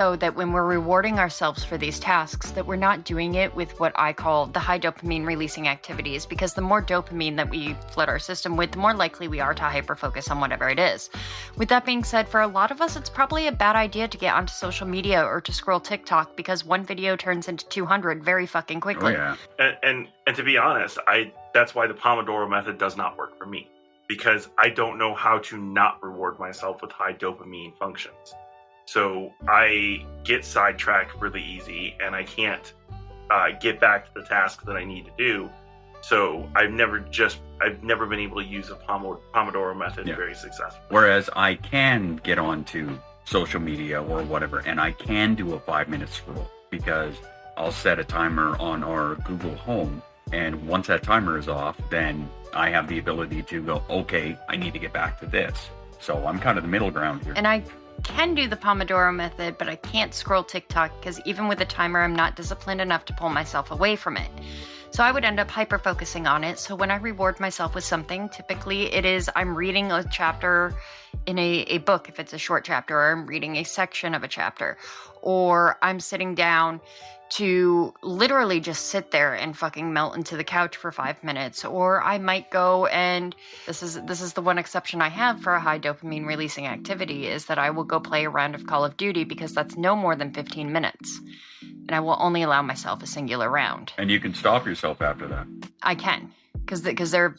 So that when we're rewarding ourselves for these tasks, that we're not doing it with what I call the high dopamine releasing activities, because the more dopamine that we flood our system with, the more likely we are to hyper-focus on whatever it is. With that being said, for a lot of us, it's probably a bad idea to get onto social media or to scroll TikTok, because one video turns into 200 very fucking quickly. Oh, yeah. And to be honest, that's why the Pomodoro Method does not work for me, because I don't know how to not reward myself with high dopamine functions. So I get sidetracked really easy, and I can't get back to the task that I need to do. So I've never been able to use a Pomodoro Method very successfully. Whereas I can get onto social media or whatever, and I can do a 5-minute scroll, because I'll set a timer on our Google Home, and once that timer is off, then I have the ability to go, okay, I need to get back to this. So I'm kind of the middle ground here. And I can do the Pomodoro Method, but I can't scroll TikTok, because even with a timer, I'm not disciplined enough to pull myself away from it. So I would end up hyper-focusing on it. So when I reward myself with something, typically it is I'm reading a chapter in a book, if it's a short chapter, or I'm reading a section of a chapter, or I'm sitting down to literally just sit there and fucking melt into the couch for 5 minutes. Or I might go and this is the one exception I have for a high dopamine releasing activity, is that I will go play a round of Call of Duty, because that's no more than 15 minutes. And I will only allow myself a singular round. And you can stop yourself after that. I can. Because there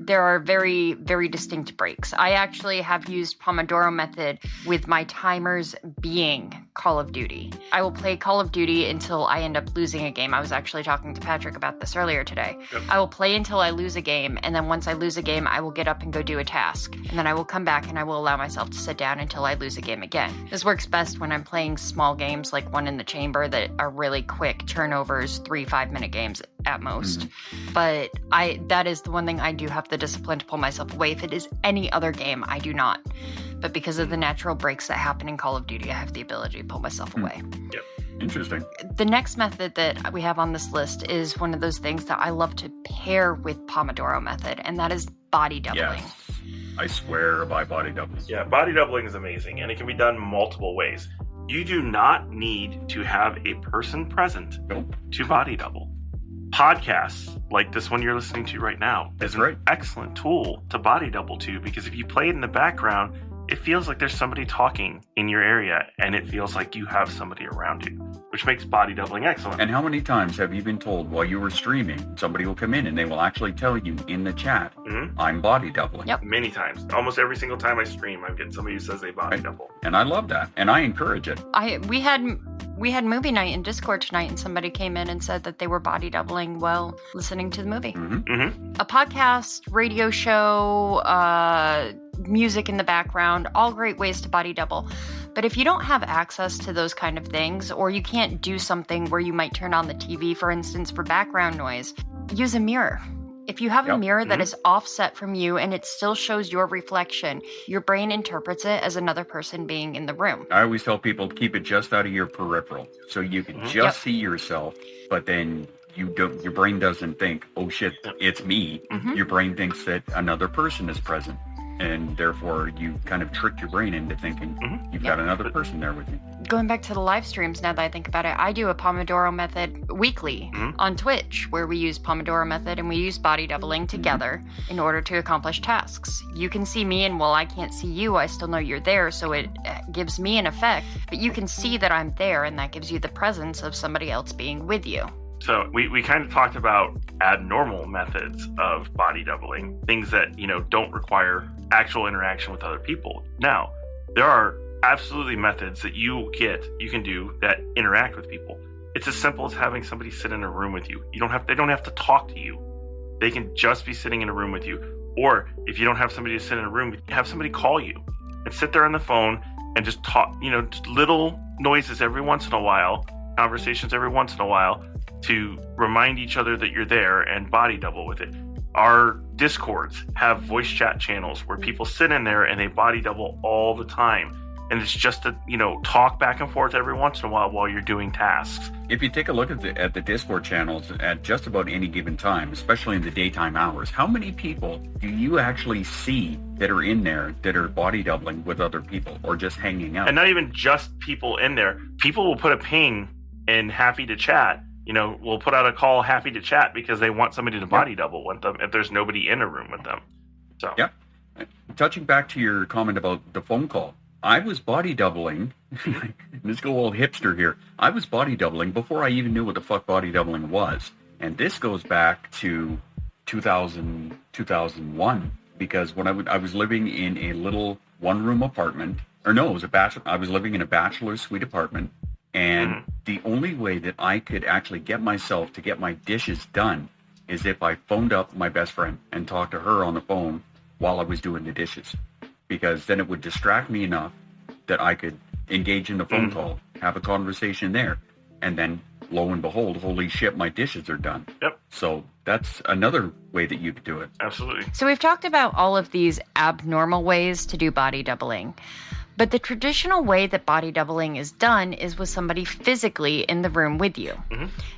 are very, very distinct breaks. I actually have used Pomodoro Method with my timers being Call of Duty. I will play Call of Duty until I end up losing a game. I was actually talking to Patrick about this earlier today. Yep. I will play until I lose a game, and then once I lose a game, I will get up and go do a task. And then I will come back and I will allow myself to sit down until I lose a game again. This works best when I'm playing small games like One in the Chamber that are really quick turnovers, 3 5-minute games at most. But that is the one thing I do have the discipline to pull myself away. If it is any other game, I do not. But because of the natural breaks that happen in Call of Duty, I have the ability to pull myself away. Yep. Interesting. The next method that we have on this list is one of those things that I love to pair with Pomodoro Method, and that is body doubling. Yes. I swear by body doubling. Yeah, body doubling is amazing, and it can be done multiple ways. You do not need to have a person present to body double. Podcasts like this one you're listening to right now is an excellent tool to body double to, because if you play it in the background, it feels like there's somebody talking in your area, and it feels like you have somebody around you, which makes body doubling excellent. And how many times have you been told while you were streaming, somebody will come in and they will actually tell you in the chat, I'm body doubling? Yep. Many times. Almost every single time I stream, I get somebody who says they body double. And I love that, and I encourage it. We had movie night in Discord tonight, and somebody came in and said that they were body doubling while listening to the movie. A podcast, radio show, music in the background, all great ways to body double. But if you don't have access to those kind of things, or you can't do something where you might turn on the TV, for instance, for background noise, use a mirror. If you have a mirror that is offset from you and it still shows your reflection, your brain interprets it as another person being in the room. I always tell people to keep it just out of your peripheral, so you can just see yourself, but then your brain doesn't think, oh shit, it's me. Your brain thinks that another person is present. And therefore, you kind of trick your brain into thinking you've got another person there with you. Going back to the live streams, now that I think about it, I do a Pomodoro Method weekly on Twitch, where we use Pomodoro Method and we use body doubling together in order to accomplish tasks. You can see me, and while I can't see you, I still know you're there, so it gives me an effect. But you can see that I'm there, and that gives you the presence of somebody else being with you. So we kind of talked about abnormal methods of body doubling, things that, don't require actual interaction with other people. Now, there are absolutely methods that you can do that interact with people. It's as simple as having somebody sit in a room with you. They don't have to talk to you. They can just be sitting in a room with you. Or if you don't have somebody to sit in a room, have somebody call you and sit there on the phone and just talk, just little noises every once in a while, conversations every once in a while, to remind each other that you're there and body double with it. Our Discords have voice chat channels where people sit in there and they body double all the time. and it's just to, talk back and forth every once in a while you're doing tasks. If you take a look at the Discord channels at just about any given time, especially in the daytime hours, how many people do you actually see that are in there that are body doubling with other people or just hanging out? And not even just people in there. People will put a ping in happy to chat. We'll put out a call happy to chat because they want somebody to body double with them if there's nobody in a room with them. So yeah. Touching back to your comment about the phone call, I was body doubling. Let's go old hipster here. I was body doubling before I even knew what the fuck body doubling was. And this goes back to 2000, 2001, because when I was living in a little one-room apartment, or no, it was I was living in a bachelor suite apartment, and the only way that I could actually get myself to get my dishes done is if I phoned up my best friend and talked to her on the phone while I was doing the dishes, because then it would distract me enough that I could engage in the phone call, have a conversation there, and then lo and behold, holy shit, my dishes are done. Yep. So that's another way that you could do it. Absolutely. So we've talked about all of these abnormal ways to do body doubling. But the traditional way that body doubling is done is with somebody physically in the room with you.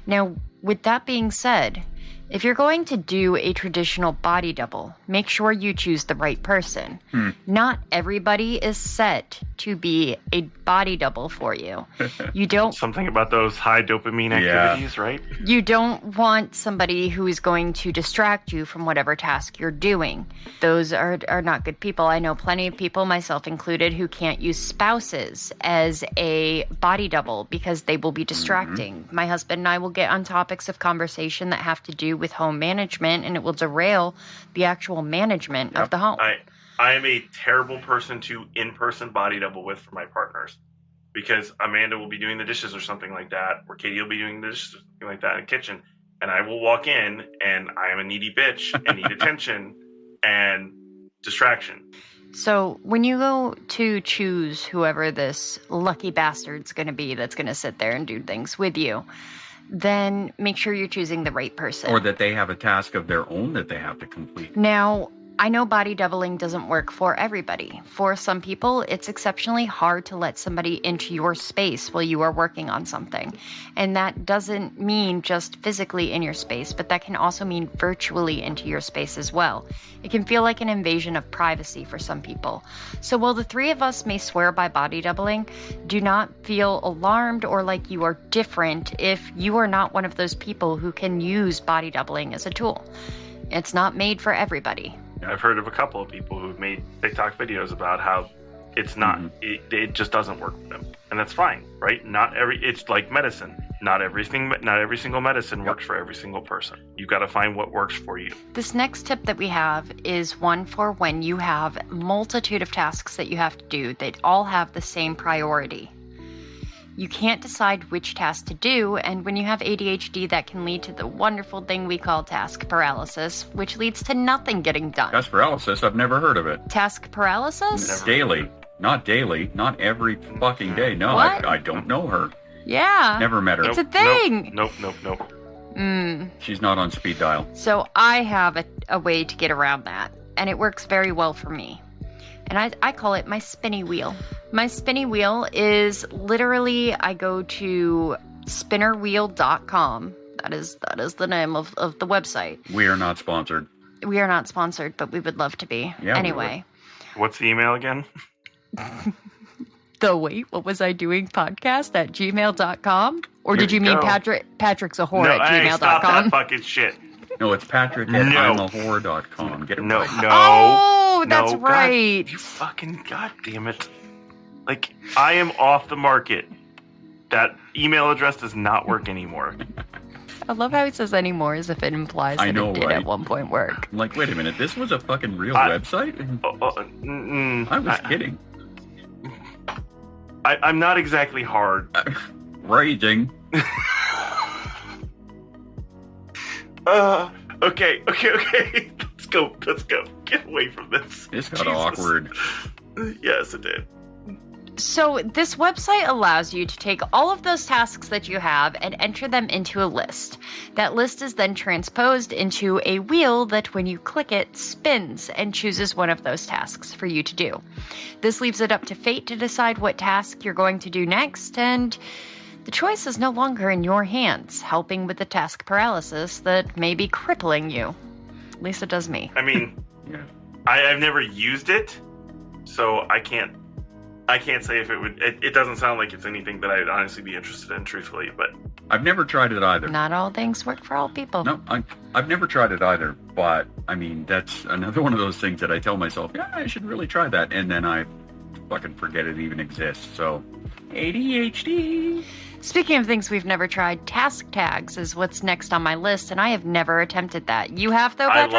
Now, with that being said, if you're going to do a traditional body double, make sure you choose the right person. Not everybody is set to be a body double for you. You don't... Something about those high dopamine activities, right? You don't want somebody who is going to distract you from whatever task you're doing. Those are not good people. I know plenty of people, myself included, who can't use spouses as a body double because they will be distracting. My husband and I will get on topics of conversation that have to do with home management, and it will derail the actual management of the home. I am a terrible person to in-person body double with for my partners, because Amanda will be doing the dishes or something like that, or Katie will be doing the dishes or something like that in the kitchen, and I will walk in and I am a needy bitch and need attention and distraction. So when you go to choose whoever this lucky bastard's going to be that's going to sit there and do things with you, then make sure you're choosing the right person. Or that they have a task of their own that they have to complete. Now, I know body doubling doesn't work for everybody. For some people, it's exceptionally hard to let somebody into your space while you are working on something. And that doesn't mean just physically in your space, but that can also mean virtually into your space as well. It can feel like an invasion of privacy for some people. So while the three of us may swear by body doubling, do not feel alarmed or like you are different if you are not one of those people who can use body doubling as a tool. It's not made for everybody. I've heard of a couple of people who've made TikTok videos about how it's not, it just doesn't work for them. And that's fine, right? It's like medicine. Not every single medicine works for every single person. You've got to find what works for you. This next tip that we have is one for when you have a multitude of tasks that you have to do that all have the same priority. You can't decide which task to do, and when you have ADHD, that can lead to the wonderful thing we call task paralysis, which leads to nothing getting done. Task paralysis? I've never heard of it. Task paralysis? Daily. Not daily. Not every fucking day. No, What? I don't know her. Yeah. Never met her. It's a thing. Nope. She's not on speed dial. So I have a way to get around that, and it works very well for me. And I call it my spinny wheel. My spinny wheel is literally, I go to spinnerwheel.com. That is the name of the website. We are not sponsored. We are not sponsored, but we would love to be. Yeah, anyway. What's the email again? The Wait, What Was I Doing podcast at gmail.com? Or Here did you you mean go. Patrick's a whore No, at hey, gmail.com? stop that fucking shit. No, it's Patrick at imahore.com. Get it No, right. no. Oh, that's no, right. God, you fucking goddamn it. Like, I am off the market. That email address does not work anymore. I love how he says anymore as if it implies that I know, it did right? at one point work. I'm like, wait a minute, this was a fucking real website? I was kidding. I'm not exactly hard. Raging. Okay. Let's go. Get away from this. This got Jesus. awkward. Yes, it did. So this website allows you to take all of those tasks that you have and enter them into a list. That list is then transposed into a wheel that when you click it, spins and chooses one of those tasks for you to do. This leaves it up to fate to decide what task you're going to do next, and the choice is no longer in your hands, helping with the task paralysis that may be crippling you. At least it does me. I mean, Yeah. I've never used it, so I can't say if it would. It doesn't sound like it's anything that I'd honestly be interested in, truthfully. But I've never tried it either. Not all things work for all people. No, I've never tried it either. But I mean, that's another one of those things that I tell myself, yeah, I should really try that, and then I fucking forget it even exists. So, ADHD. Speaking of things we've never tried, task tags is what's next on my list, and I have never attempted that. You have, though, Patrick?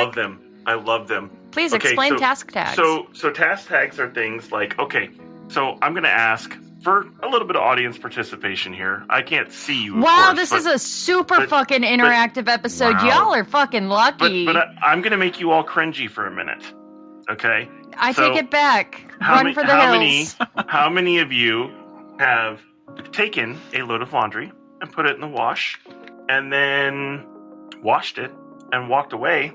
I love them. Please Okay, explain so- task tags. So task tags are things like, okay, so I'm going to ask for a little bit of audience participation here. I can't see you, of wow, course, this but, is a super but- fucking interactive episode. Wow. Y'all are fucking lucky. but I'm going to make you all cringy for a minute, okay? I so take it back. How Run many- for the hills. How many of you have taken a load of laundry and put it in the wash and then washed it and walked away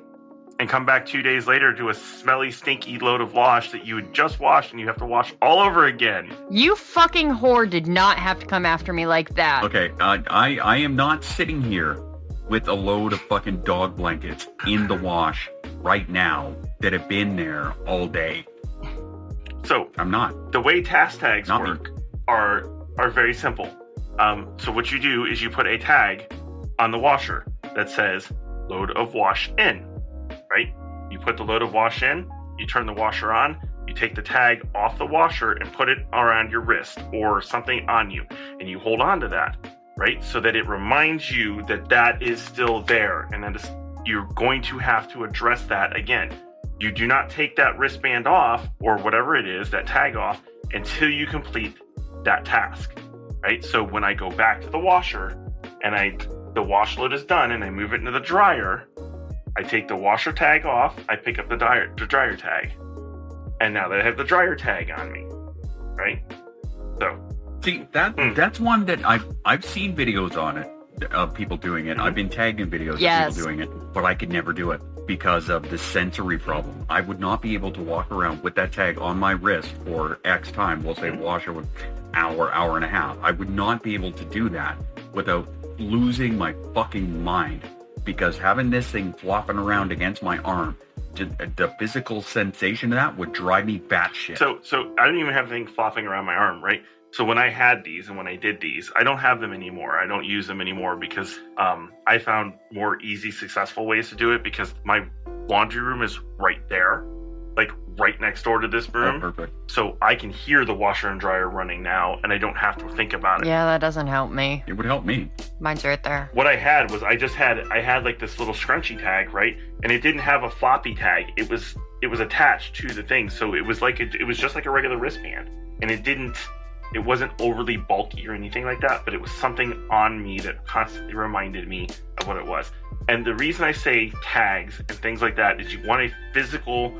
and come back 2 days later to a smelly, stinky load of wash that you had just washed and you have to wash all over again? You fucking whore did not have to come after me like that. Okay, I am not sitting here with a load of fucking dog blankets in the wash right now that have been there all day. So I'm not. the way task tags Not me. work are very simple. So what you do is you put a tag on the washer that says load of wash in, right? You put the load of wash in, you turn the washer on, you take the tag off the washer and put it around your wrist or something on you, and you hold on to that, right? So that it reminds you that that is still there, and that you're going to have to address that again. You do not take that wristband off or whatever it is, that tag off, until you complete that task, right? So when I go back to the washer and the wash load is done and I move it into the dryer, I take the washer tag off, I pick up the dryer tag. And now that I have the dryer tag on me, right? So See, that's one that I've seen videos on it of people doing it. I've been tagged in videos Yes. of people doing it, but I could never do it because of the sensory problem. I would not be able to walk around with that tag on my wrist for X time. We'll say washer with hour and a half. I would not be able to do that without losing my fucking mind, because having this thing flopping around against my arm, the physical sensation of that would drive me batshit. So I don't even have anything flopping around my arm, right? So when I had these and when I did these, I don't have them anymore. I don't use them anymore because I found more easy, successful ways to do it, because my laundry room is right there, like right next door to this room. Oh, perfect. So I can hear the washer and dryer running now, and I don't have to think about it. Yeah, that doesn't help me. It would help me. Mine's right there. What I had was I had like this little scrunchy tag, right? And it didn't have a floppy tag. It was attached to the thing, so it was just like a regular wristband, and it wasn't overly bulky or anything like that, but it was something on me that constantly reminded me of what it was. And the reason I say tags and things like that is you want a physical,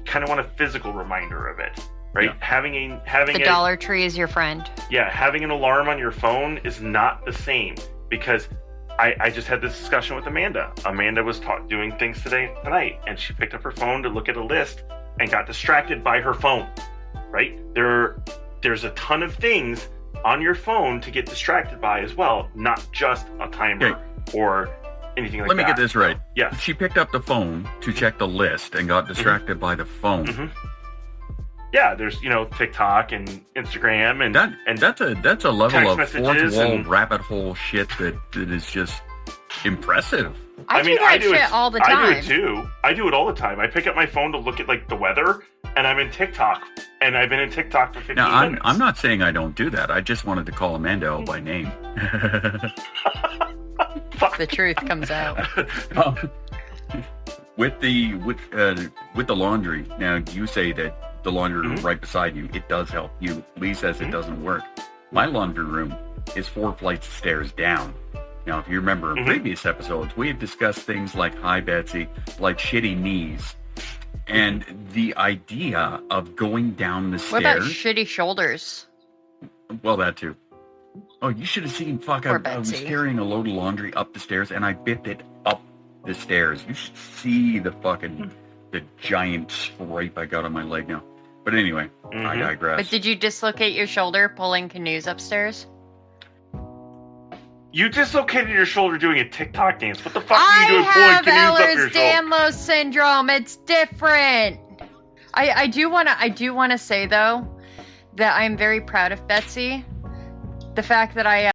kind of want a physical reminder of it, right? Yeah. Having The Dollar Tree is your friend. Yeah, having an alarm on your phone is not the same, because I just had this discussion with Amanda. Amanda was doing things tonight, and she picked up her phone to look at a list and got distracted by her phone, right? There's a ton of things on your phone to get distracted by as well, not just a timer or anything like that. Let me get this right. Yes. She picked up the phone to check the list and got distracted by the phone. Mm-hmm. Yeah, there's TikTok and Instagram and That's a level of text fourth messages wall and- rabbit hole shit that is just impressive. I do that shit all the time. I do it too. I do it all the time. I pick up my phone to look at the weather, and I'm in TikTok, and I've been in TikTok for 15 Now, minutes. I'm not saying I don't do that. I just wanted to call Amanda out by name. The truth comes out. With the laundry. Now, you say that the laundry room right beside you, it does help you. Lee says it doesn't work. My laundry room is 4 flights of stairs down. Now, if you remember in previous episodes, we have discussed things like hi, Betsy, like shitty knees. And the idea of going down the What about stairs. shitty shoulders? Well, that too. Oh, you should have seen. Fuck, Poor I was Betsy. carrying a load of laundry up the stairs, and I bit it up the stairs. You should see the giant scrape I got on my leg now. But anyway, I digress. But did you dislocate your shoulder pulling canoes upstairs? You dislocated your shoulder doing a TikTok dance. What the fuck are you doing pulling canoes up your shoulder? Ehlers-Danlos syndrome. It's different. I do wanna say though that I'm very proud of Betsy. The fact that I